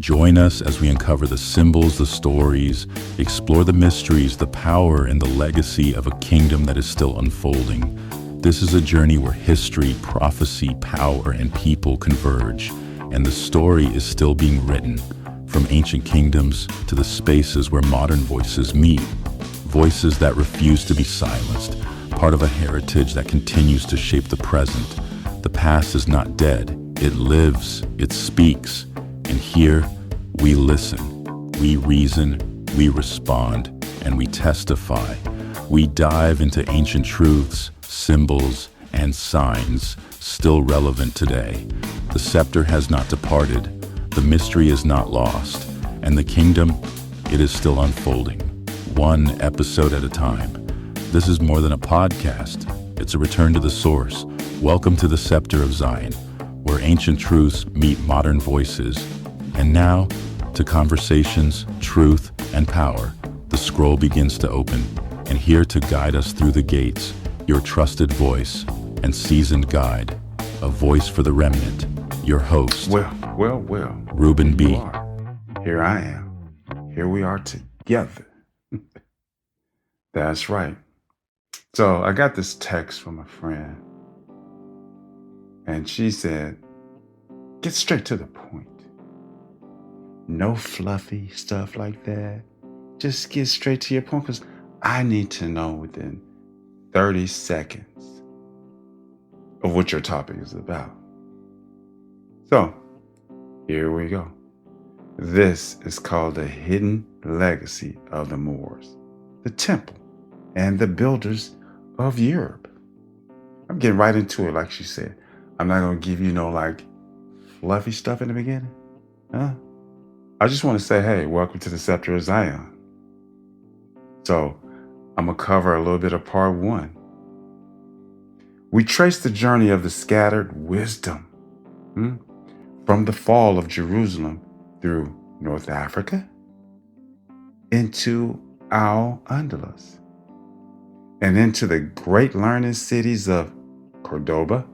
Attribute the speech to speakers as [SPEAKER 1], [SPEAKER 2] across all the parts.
[SPEAKER 1] Join us as we uncover the symbols, the stories, explore the mysteries, the power, and the legacy of a kingdom that is still unfolding. This is a journey where history, prophecy, power, and people converge, and the story is still being written, from ancient kingdoms to the spaces where modern voices meet. Voices that refuse to be silenced, part of a heritage that continues to shape the present. The past is not dead, it lives, it speaks. And here, we listen, we reason, we respond, and we testify. We dive into ancient truths, symbols, and signs still relevant today. The scepter has not departed, the mystery is not lost, and the kingdom, it is still unfolding, one episode at a time. This is more than a podcast, it's a return to the source. Welcome to the Scepter of Zion, where ancient truths meet modern voices. And now, to conversations, truth, and power, the scroll begins to open, and here to guide us through the gates, your trusted voice and seasoned guide, a voice for the remnant, your host.
[SPEAKER 2] Well,
[SPEAKER 1] Ruben B.
[SPEAKER 2] Here I am. Here we are together. That's right. So I got this text from a friend, and she said, get straight to the point. No fluffy stuff like that. Just get straight to your point, because I need to know within 30 seconds of what your topic is about. So, here we go. This is called the hidden legacy of the Moors, the temple, and the builders of Europe. I'm getting right into it, like she said. I'm not going to give you no fluffy stuff in the beginning. I just want to say, hey, welcome to the Scepter of Zion. So, I'm going to cover a little bit of part one. We trace the journey of the scattered wisdom from the fall of Jerusalem through North Africa into Al-Andalus and into the great learning cities of Cordoba,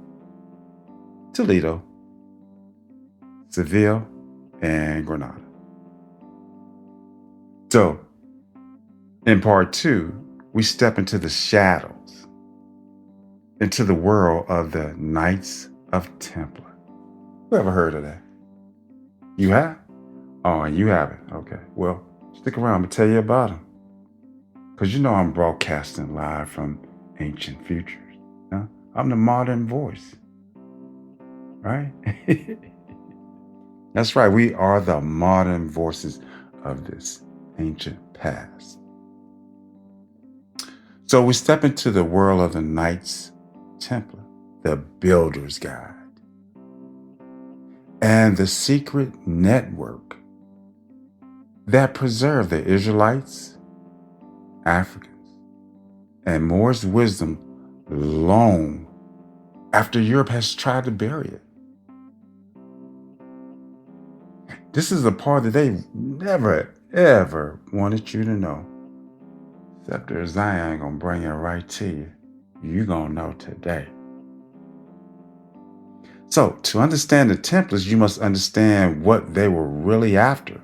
[SPEAKER 2] Toledo, Seville, and Granada. So, in part two, we step into the shadows, into the world of the Knights of Templar. Who ever heard of that? You have? Oh, you haven't? Okay. Well, stick around. I'm going to tell you about them. Because you know I'm broadcasting live from ancient futures. I'm the modern voice. Right? That's right. We are the modern voices of this ancient past. So we step into the world of the Knights Templar, the Builder's Guide, and the secret network that preserved the Israelites, Africans, and Moors' wisdom long after Europe has tried to bury it. This is a part that they never, ever wanted you to know. Scepter of Zion ain't gonna bring it right to you. You're gonna know today. So, to understand the Templars, you must understand what they were really after.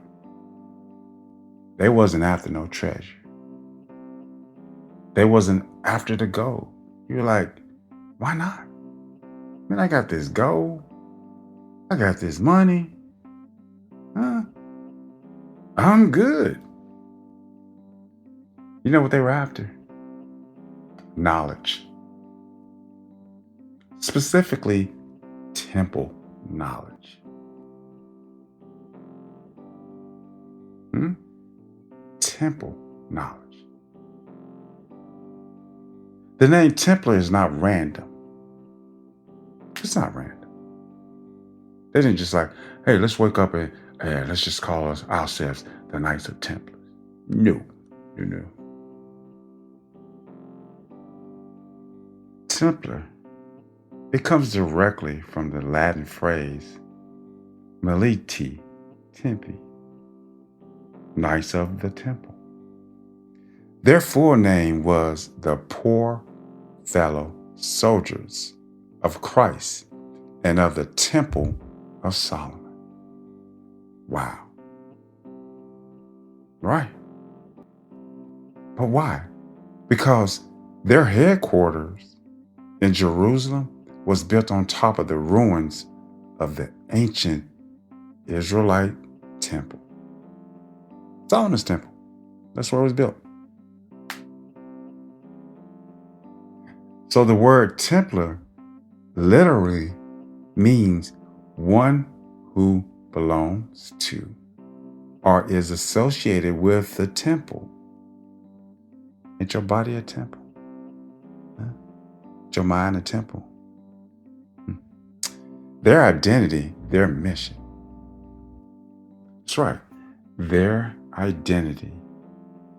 [SPEAKER 2] They wasn't after no treasure. They wasn't after the gold. You're like, why not? Man, I got this gold. I got this money. I'm good. You know what they were after? Knowledge. Specifically, temple knowledge. Temple knowledge. The name Templar is not random. It's not random. They didn't just hey, let's wake up and let's just call ourselves the Knights of Templars. No. Templar, it comes directly from the Latin phrase Militi Tempi, Knights of the Temple. Their full name was the Poor Fellow Soldiers of Christ and of the Temple of Solomon. Wow. Right. But why? Because their headquarters in Jerusalem was built on top of the ruins of the ancient Israelite Temple. Solomon's Temple. That's where it was built. So the word Templar literally means one who belongs to or is associated with the temple. Ain't your body a temple? Huh? Ain't your mind a temple? Their identity, their mission. That's right. Their identity,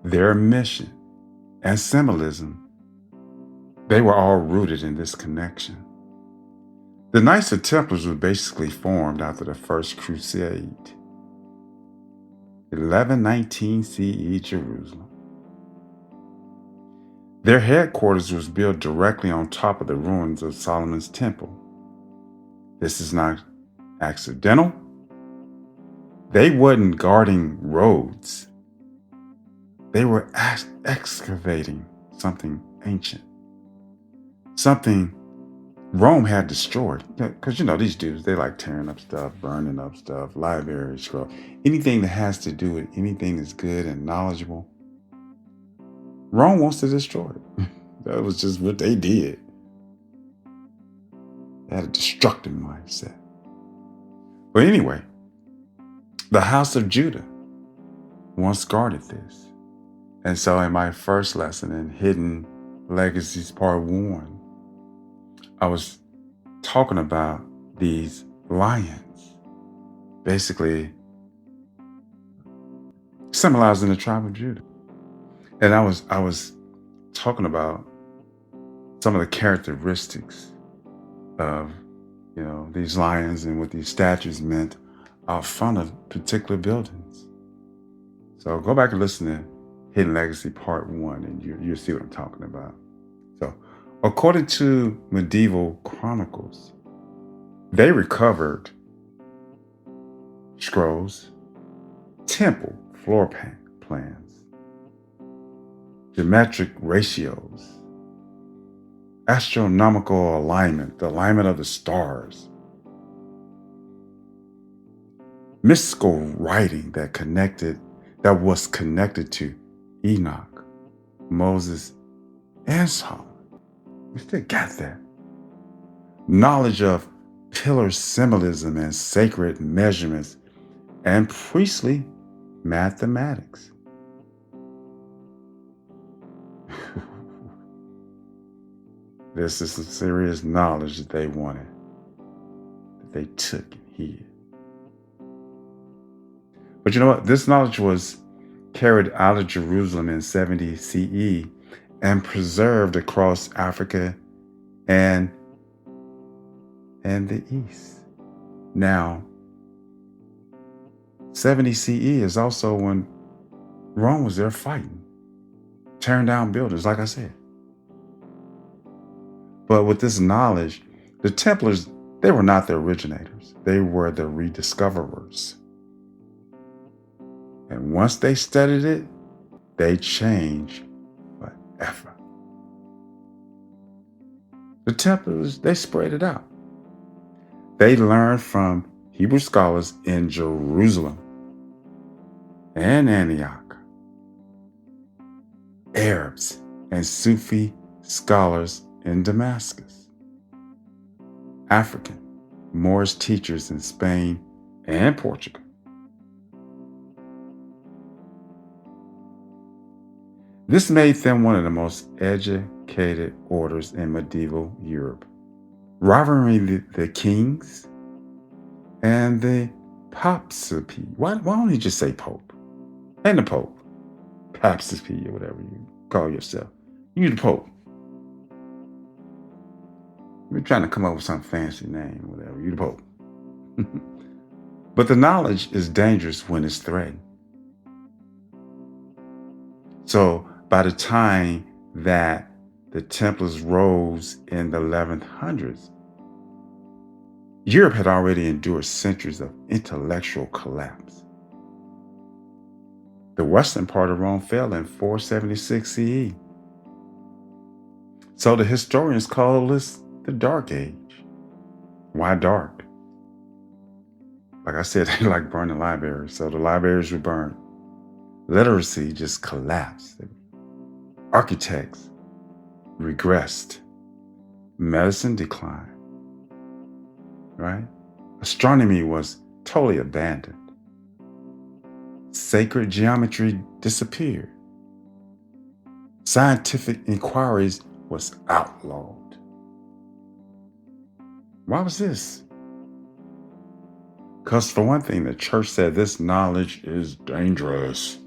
[SPEAKER 2] their mission, and symbolism, they were all rooted in this connection. The Knights of Templars were basically formed after the First Crusade, 1119 CE, Jerusalem. Their headquarters was built directly on top of the ruins of Solomon's Temple. This is not accidental. They wasn't guarding roads. They were excavating something ancient, something Rome had destroyed. Because, these dudes, they like tearing up stuff, burning up stuff, libraries, scroll. Anything that has to do with anything that's good and knowledgeable, Rome wants to destroy it. That was just what they did. They had a destructive mindset. But anyway, the house of Judah once guarded this. And so in my first lesson in Hidden Legacies Part 1, I was talking about these lions, basically symbolizing the tribe of Judah. And I was talking about some of the characteristics of, these lions and what these statues meant out front of particular buildings. So go back and listen to Hidden Legacy Part 1 and you'll see what I'm talking about. So according to medieval chronicles, they recovered scrolls, temple floor plans, geometric ratios, astronomical alignment, the alignment of the stars, mystical writing that was connected to Enoch, Moses, and Solomon. We still got that. Knowledge of pillar symbolism and sacred measurements and priestly mathematics. This is some serious knowledge that they wanted, that they took and hid. But you know what? This knowledge was carried out of Jerusalem in 70 CE and preserved across Africa and the East. Now, 70 CE is also when Rome was there fighting, tearing down buildings, like I said. But with this knowledge, the Templars, they were not the originators. They were the rediscoverers. And once they studied it, they changed forever. The Templars, they spread it out. They learned from Hebrew scholars in Jerusalem and Antioch, Arabs and Sufi scholars in Damascus, African Moorish teachers in Spain and Portugal. This made them one of the most educated orders in medieval Europe, rivaling the kings and the papacy. Why don't you just say pope? And the pope, papacy, or whatever you call yourself. You the pope. We're trying to come up with some fancy name, whatever. You the pope. But the knowledge is dangerous when it's threatened. So by the time that the Templars rose in the 1100s, Europe had already endured centuries of intellectual collapse. The western part of Rome fell in 476 CE. So the historians call this the Dark Age. Why dark? Like I said, they like burning libraries, so the libraries were burned. Literacy just collapsed. Architects regressed. Medicine declined, right? Astronomy was totally abandoned. Sacred geometry disappeared. Scientific inquiries was outlawed. Why was this? Because for one thing, the church said this knowledge is dangerous.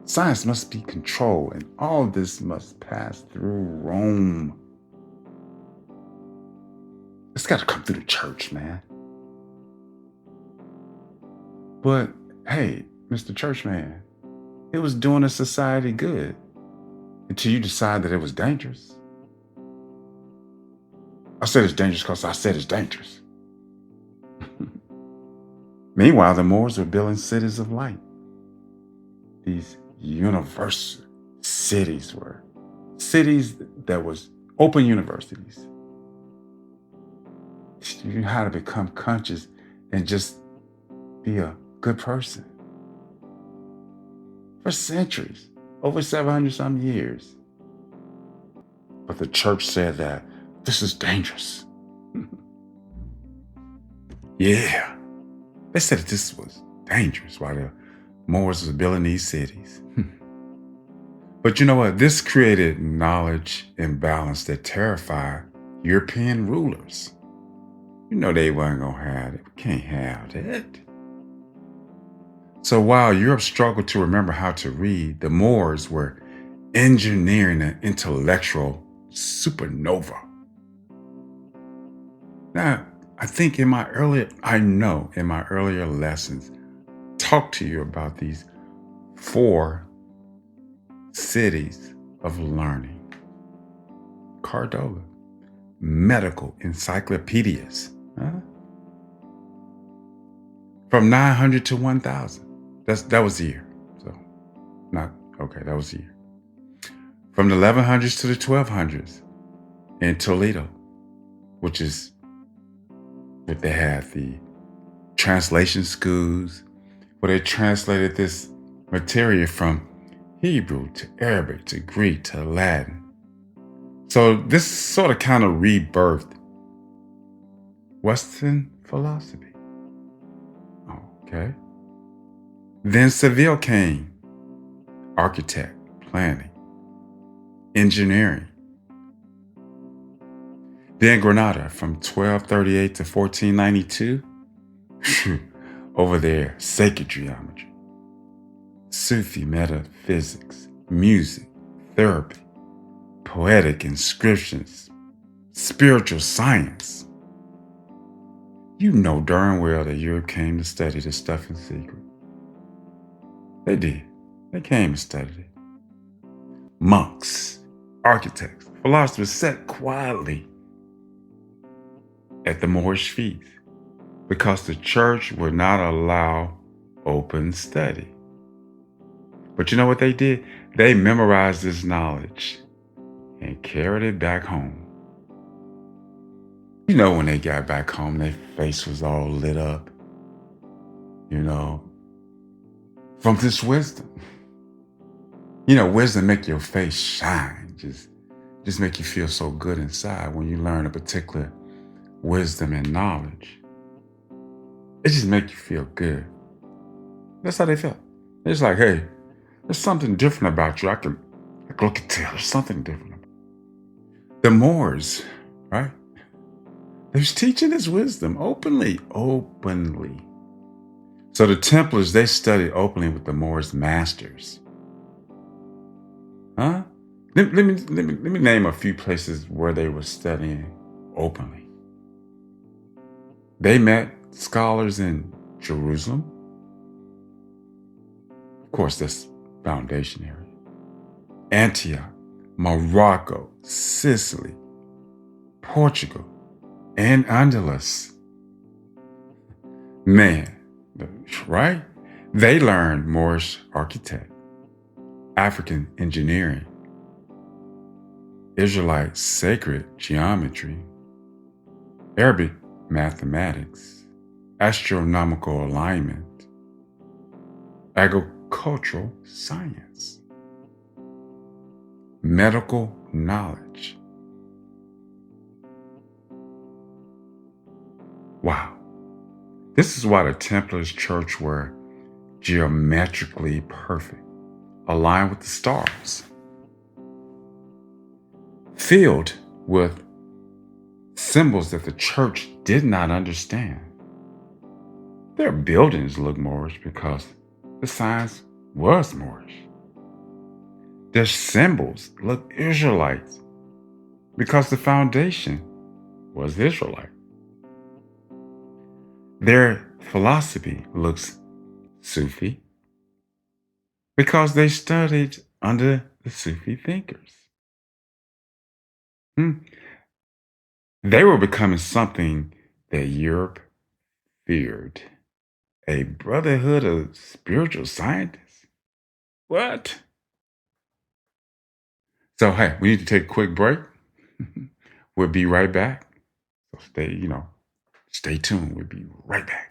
[SPEAKER 2] Science must be controlled, and all of this must pass through Rome. It's got to come through the church, man. But hey, Mr. Churchman, it was doing a society good until you decide that it was dangerous. I said it's dangerous because I said it's dangerous. Meanwhile, the Moors were building cities of light. These universal cities were cities that was open universities. You knew how to become conscious and just be a good person. For centuries, over 700 some years. But the church said that this is dangerous. Yeah. They said that this was dangerous while the Moors was building these cities. But you know what? This created knowledge imbalance that terrified European rulers. You know they wasn't going to have it. We can't have that. So while Europe struggled to remember how to read, the Moors were engineering an intellectual supernova. Now, I think in my earlier lessons, talk to you about these 4 cities of learning. Cordoba, medical encyclopedias. From 900 to 1000. That was the year. So, that was the year. From the 1100s to the 1200s in Toledo, which is what they had, the translation schools, where they translated this material from Hebrew to Arabic to Greek to Latin. So this sort of kind of rebirthed Western philosophy. Okay. Then Seville came. Architect, planning, engineering. Then Granada from 1238 to 1492. Over there, sacred geometry, Sufi metaphysics, music, therapy, poetic inscriptions, spiritual science. You know darn well that Europe came to study this stuff in secret. They did. They came and studied it. Monks, architects, philosophers sat quietly at the Moorish feet because the church would not allow open study. But you know what they did? They memorized this knowledge and carried it back home. You know, when they got back home, their face was all lit up, from this wisdom. Wisdom make your face shine, just make you feel so good inside when you learn a particular wisdom and knowledge. It just make you feel good. That's how they felt. It's like, hey, there's something different about you. I can look and tell there's something different. The Moors, right? They was teaching this wisdom openly. So the Templars, they studied openly with the Moors masters. Huh? Let me name a few places where they were studying openly. They met scholars in Jerusalem. Of course, that's foundation area. Antioch, Morocco, Sicily, Portugal, and Al-Andalus. Man, right? They learned Moorish architect, African engineering, Israelite sacred geometry, Arabic mathematics, astronomical alignment, agricultural science, medical knowledge. Wow. This is why the Templars' church were geometrically perfect, aligned with the stars, filled with symbols that the church did not understand. Their buildings looked Moorish because the signs was Moorish. Their symbols looked Israelites because the foundation was Israelite. Their philosophy looks Sufi because they studied under the Sufi thinkers. They were becoming something that Europe feared. A brotherhood of spiritual scientists? What? So, hey, we need to take a quick break. We'll be right back. So stay tuned. We'll be right back.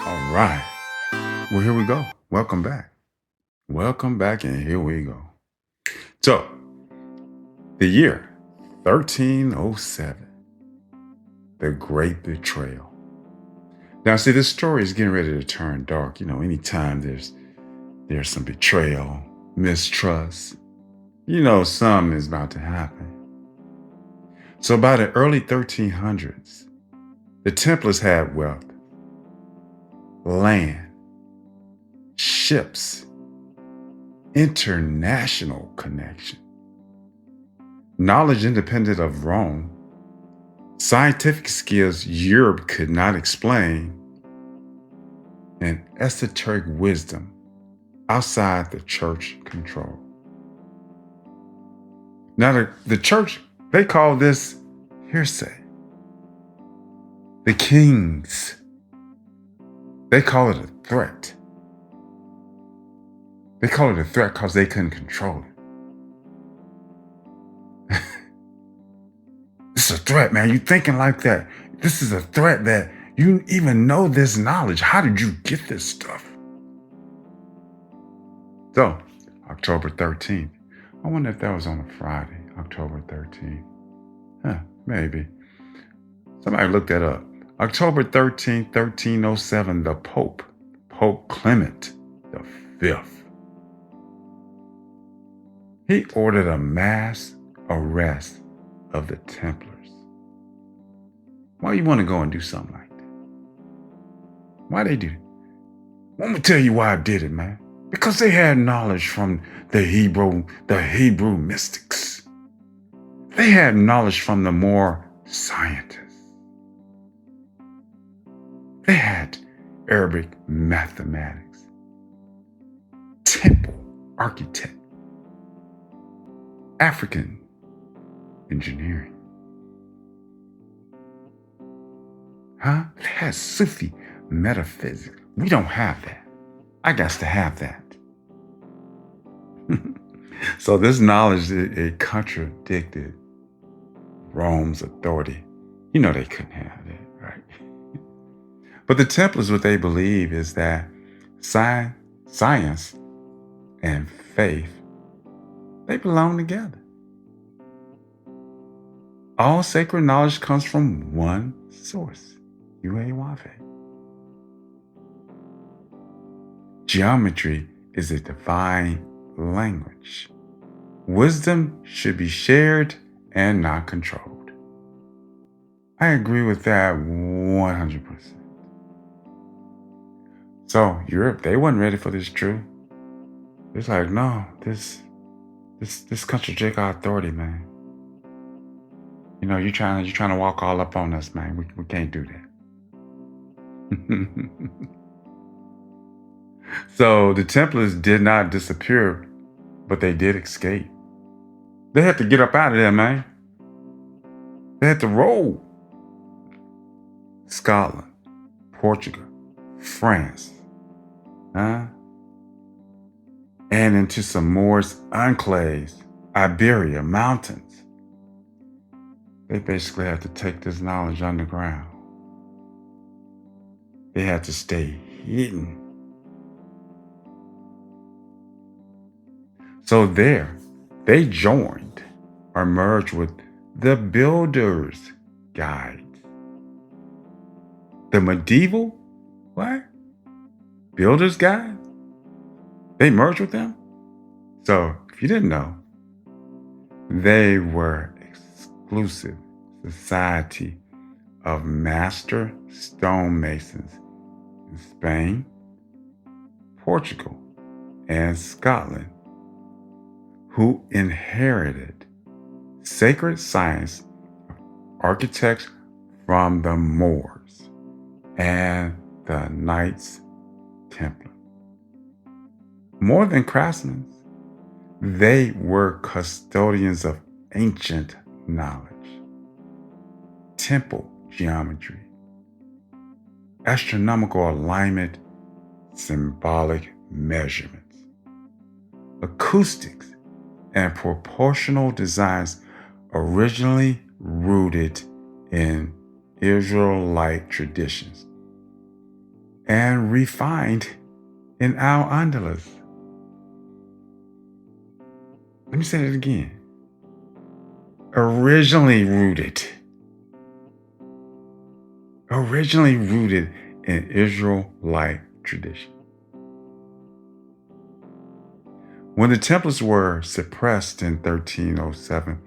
[SPEAKER 2] All right. Well, here we go. Welcome back. Welcome back, and here we go. So, the year 1307, the Great Betrayal. Now, see, this story is getting ready to turn dark. Anytime there's some betrayal, mistrust, something is about to happen. So by the early 1300s, the Templars had wealth, land, ships, international connection, knowledge independent of Rome, scientific skills Europe could not explain, and esoteric wisdom outside the church control. Now, the church, they call this hearsay. The kings, they call it a threat. They call it a threat because they couldn't control it. This is a threat, man. You thinking like that. This is a threat that you even know this knowledge. How did you get this stuff? So, October 13th. I wonder if that was on a Friday, October 13th. Maybe. Somebody look that up. October 13th, 1307, the Pope Clement V, he ordered a mass arrest of the Templars. Why you want to go and do something like that? Why they do it? Let me tell you why I did it, man. Because they had knowledge from the Hebrew mystics. They had knowledge from the more scientists. They had Arabic mathematics, temple architect, African engineering. They had Sufi metaphysics. We don't have that. I got to have that. So this knowledge, it contradicted Rome's authority. You know they couldn't have that, right? But the Templars, what they believe is that science and faith, they belong together. All sacred knowledge comes from one source, Uawafe. Geometry is a divine language. Wisdom should be shared and not controlled. I agree with that 100%. So Europe, they wasn't ready for this truth. It's like, no, this contradicts our authority, man. You know, you're trying to walk all up on us, man. We can't do that. So the Templars did not disappear, but they did escape. They had to get up out of there, man. They had to roll. Scotland, Portugal, France, and into some Moorish enclaves, Iberia, mountains. They basically had to take this knowledge underground. They had to stay hidden. So there, they joined or merged with the Builder's Guides. The medieval, Builder's Guide? They merged with them? So, if you didn't know, they were exclusive society of master stonemasons in Spain, Portugal, and Scotland, who inherited sacred science architects from the Moors and the Knights Templar. More than craftsmen, they were custodians of ancient knowledge, temple geometry, astronomical alignment, symbolic measurements, acoustics, and proportional designs originally rooted in Israelite traditions and refined in Al-Andalus. Let me say that again. Originally rooted in Israelite tradition. When the Templars were suppressed in 1307,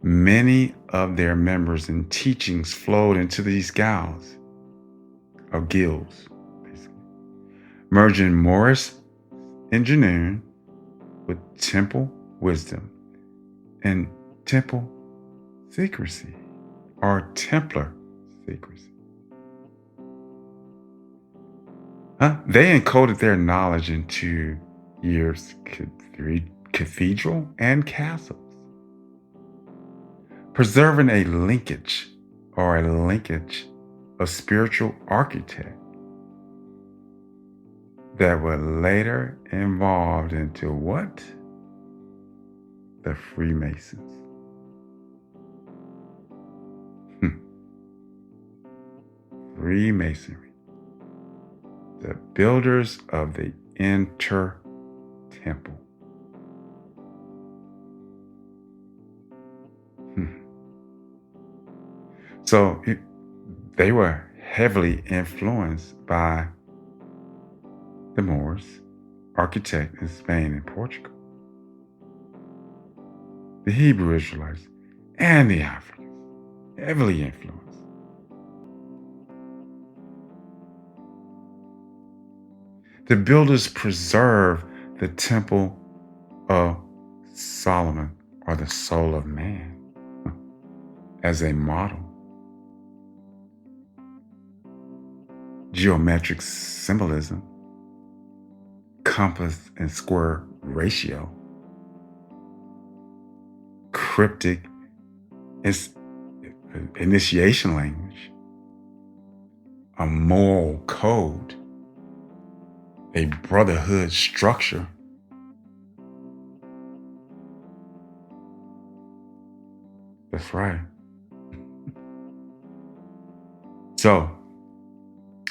[SPEAKER 2] many of their members and teachings flowed into these guilds, basically, merging Moorish engineering with temple wisdom and temple secrecy, or Templar secrecy. They encoded their knowledge into years cathedral and castles, preserving a linkage of spiritual architect that would later evolve into what? The Freemasons. Freemasonry, the builders of the inner temple. So they were heavily influenced by the Moors, architect in Spain and Portugal, the Hebrew Israelites, and the Africans, heavily influenced. The builders preserved the Temple of Solomon, or the soul of man, as a model. Geometric symbolism, compass and square ratio, cryptic initiation language, a moral code, a brotherhood structure. That's right. So,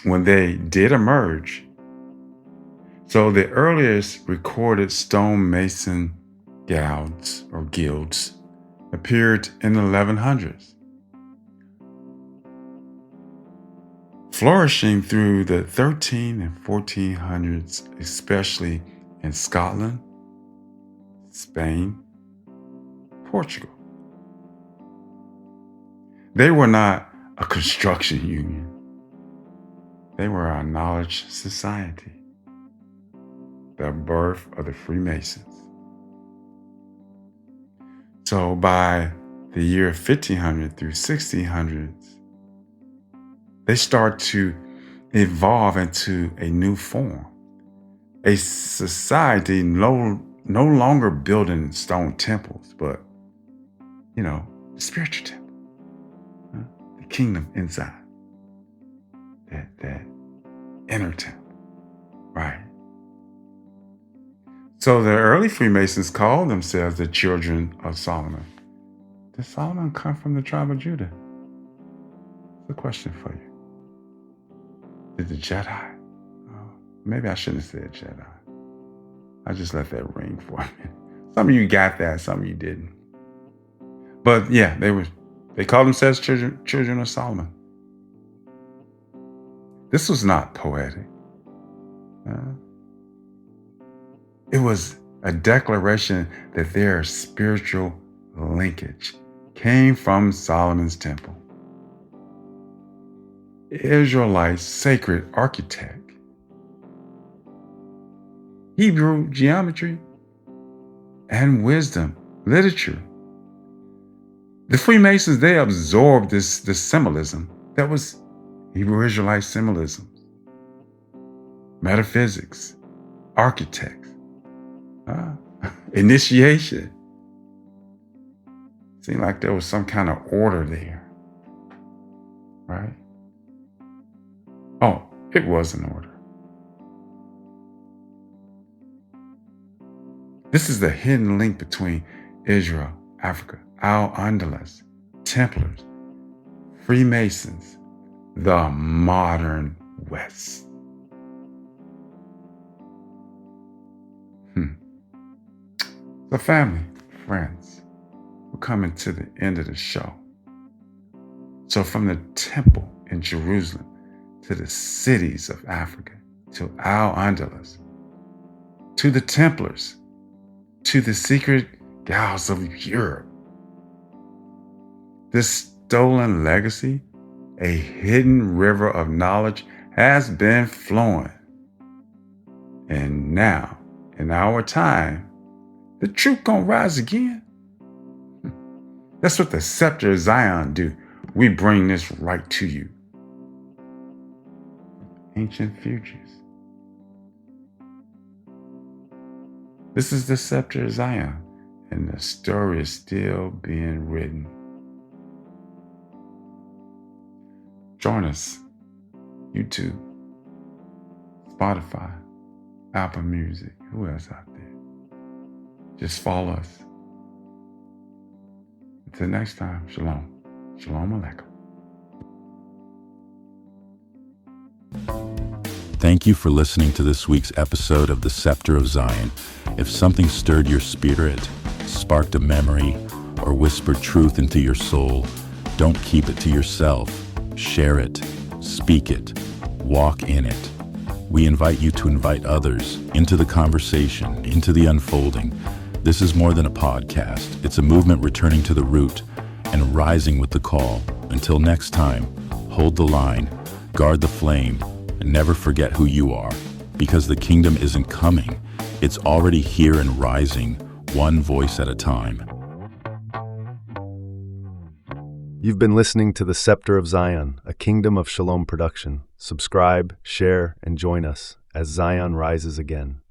[SPEAKER 2] when they did emerge, so the earliest recorded stonemason guilds appeared in the 1100s, flourishing through the 13 and 1400s, especially in Scotland, Spain, Portugal. They were not a construction union. They were a knowledge society, the birth of the Freemasons. So by the year 1500 through 1600s, they start to evolve into a new form, a society no longer building stone temples, but, spiritual temple, the kingdom inside, that inner temple, right? So the early Freemasons called themselves the children of Solomon. Did Solomon come from the tribe of Judah? It's a question for you. Did the Jedi? Oh, maybe I shouldn't have said Jedi. I just let that ring for a minute. Some of you got that, some of you didn't. But yeah, they called themselves children of Solomon. This was not poetic. It was a declaration that their spiritual linkage came from Solomon's temple. Israelite sacred architect, Hebrew geometry, and wisdom, literature. The Freemasons, they absorbed this symbolism that was Hebrew Israelite symbolism, metaphysics, architects, initiation. Seemed like there was some kind of order there, right? Oh, it was an order. This is the hidden link between Israel, Africa, Al-Andalus, Templars, Freemasons, the modern West. So family, friends, we're coming to the end of the show. So from the temple in Jerusalem to the cities of Africa, to Al-Andalus, to the Templars, to the secret guilds of Europe. This stolen legacy, a hidden river of knowledge, has been flowing. And now, in our time, the truth gonna rise again. That's what the Scepter of Zion do. We bring this right to you. Ancient futures. This is the Scepter of Zion, and the story is still being written. Join us, YouTube, Spotify, Apple Music, who else out there? Just follow us. Until next time, shalom. Shalom alaikum.
[SPEAKER 1] Thank you for listening to this week's episode of The Scepter of Zion. If something stirred your spirit, sparked a memory, or whispered truth into your soul, don't keep it to yourself. Share it, speak it, walk in it. We invite you to invite others into the conversation, into the unfolding. This is more than a podcast. It's a movement returning to the root and rising with the call. Until next time, hold the line, guard the flame, and never forget who you are. Because the kingdom isn't coming, it's already here and rising, one voice at a time.
[SPEAKER 3] You've been listening to the Scepter of Zion, a Kingdom of Shalom production. Subscribe, share, and join us as Zion rises again.